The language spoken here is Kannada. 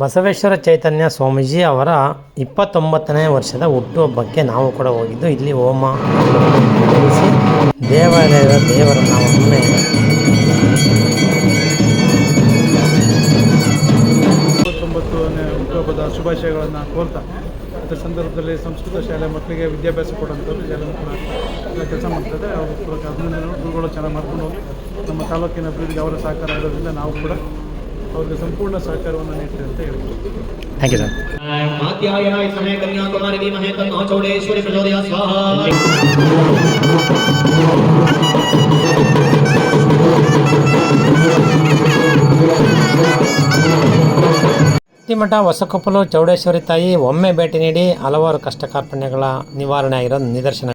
ಬಸವೇಶ್ವರ ಚೈತನ್ಯ ಸ್ವಾಮೀಜಿ ಅವರ 29ನೇ ವರ್ಷದ ಹುಟ್ಟುಹಬ್ಬಕ್ಕೆ ನಾವು ಕೂಡ ಹೋಗಿದ್ದು. ಇಲ್ಲಿ ಹೋಮ ಮುಗಿಸಿ ದೇವಾಲಯದ ದೇವರನ್ನು ಒಮ್ಮೆ 29ನೇ ಹುಟ್ಟುಹಬ್ಬದ ಶುಭಾಶಯಗಳನ್ನು ಕೋರ್ತಾ ಅದರ ಸಂದರ್ಭದಲ್ಲಿ ಸಂಸ್ಕೃತ ಶಾಲೆ ಮಕ್ಕಳಿಗೆ ವಿದ್ಯಾಭ್ಯಾಸ ಕೊಡುವಂಥದ್ದು ಶಾಲೆ ಮಕ್ಕಳು ಎಲ್ಲ ಕೆಲಸ ಮಾಡ್ತಾರೆ. ಅವರು ಕೂಡ ಗುರುಗಳು ಚೆನ್ನಾಗಿ ಮಾಡ್ಕೊಂಡು ಹೋಗಿ ನಮ್ಮ ತಾಲೂಕಿನ ಅಭಿವೃದ್ಧಿಗೆ ಅವರ ಸಹಕಾರ ಇರೋದ್ರಿಂದ ನಾವು ಕೂಡ ಅವ್ರಿಗೆ ಸಂಪೂರ್ಣ ಸಹಕಾರವನ್ನು ನೀಡ್ತೀವಿ ಅಂತ ಹೇಳ್ಬೋದು. Thank you sir. ಮಾತ್ಯಾಯನಾಯ ಸಮಯ ಕನ್ಯಾಕುಮಾರಿ ಧೀಮಹಿ ತನ್ನೋ ಚೌಡೇಶ್ವರಿ ಪ್ರಚೋದಯಾತ್ ಸ್ವಾಹಾ. ಮಠ ಹೊಸಕೊಪ್ಪಲು ಚೌಡೇಶ್ವರಿ ತಾಯಿ ಒಮ್ಮೆ ಭೇಟಿ ನೀಡಿ ಹಲವಾರು ಕಷ್ಟ ಕಾರ್ಪಣ್ಯಗಳ ನಿವಾರಣೆ ಆಗಿರೋ ನಿದರ್ಶನ